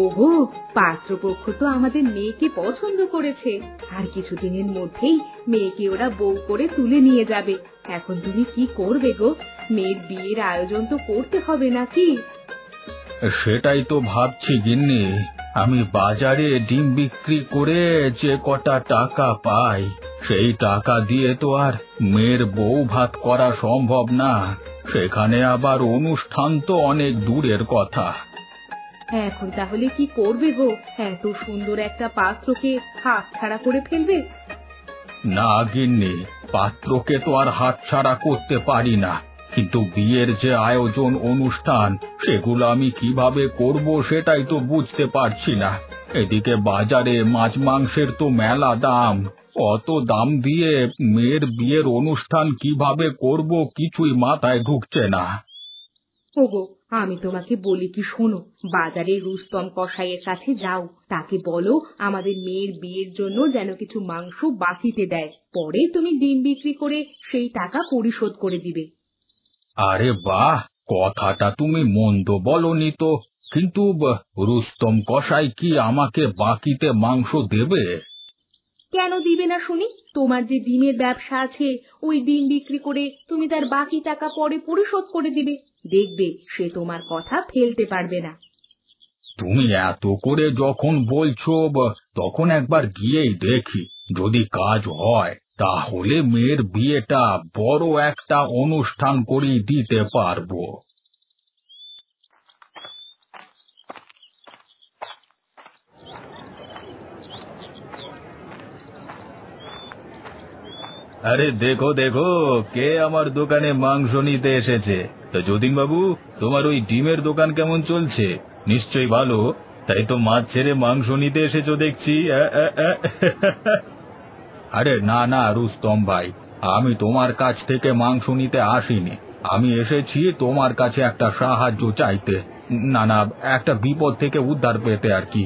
ওগো, পাত্রপক্ষ তো আমাদের মেয়েকে পছন্দ করেছে। আর কিছুদিনের মধ্যেই মেয়েকে ওরা বউ করে তুলে নিয়ে যাবে। এখন তুমি কি করবে গো? মেয়ের বিয়ের আয়োজন তো করতে হবে নাকি? সেটাই তো ভাবছি গিন্নি। আমি বাজারে ডিম বিক্রি করে যে কটা টাকা পাই, সেই টাকা দিয়ে তো আর মেয়ের বউ ভাত করা সম্ভব না। সেখানে আবার অনুষ্ঠান তো অনেক দূরের কথা। এখন তাহলে কি করবে গো? এত সুন্দর একটা পাত্রকে হাত ছাড়া করে ফেলবে? না গিন্নি, পাত্রকে তো আর হাতছাড়া করতে পারি না, কিন্তু বিয়ের যে আয়োজন অনুষ্ঠান সেগুলো আমি কিভাবে করব সেটাই তো বুঝতে পারছি না। এদিকে বাজারে মাছ মাংসের তো মেলা দাম, অত দাম দিয়ে মেয়ের বিয়ের অনুষ্ঠান কিভাবে করব কিছুই মাথায় ঢুকছে না। ওগো, আমি তোমাকে বলি কি শোনো, বাজারে রুস্তম কসাইয়ের কাছে যাও, তাকে বলো আমাদের মেয়ের বিয়ের জন্য যেন কিছু মাংস বাকিতে দেয়, পরে তুমি ডিম বিক্রি করে সেই টাকা পরিশোধ করে দিবে। আরে বাহ, কথাটা তুমি মন্দ বলনি তো। কিন্তু রুস্তম কসাই কি আমাকে বাকিতে মাংস দেবে? কেন দিবে না শুনি? তোমার যে ডিমের ব্যবসা আছে, ওই ডিম বিক্রি করে তুমি তার বাকি টাকা পরে পরিশোধ করে দিবে। দেখবে সে তোমার কথা ফেলতে পারবে না। তুমি এত করে যখন বলছো, তখন একবার গিয়েই দেখি, যদি কাজ হয় তাহলে মেয়ের বিয়েটা বড় একটা অনুষ্ঠান করে দিতে পারবো। আরে দেখো দেখো, কে আমার দোকানে মাংস নিতে এসেছে। তো যতীন বাবু, তোমার ওই ডিমের দোকান কেমন চলছে? নিশ্চয়ই ভালো, তাই তো মাছ ছেড়ে মাংস নিতে এসেছো দেখছি। আরে না না রুস্তম ভাই, আমি তোমার কাছ থেকে মাংস নিতে আসিনি। আমি এসেছি তোমার কাছে একটা সাহায্য চাইতে। না না, একটা বিপদ থেকে উদ্ধার পেতে আর কি।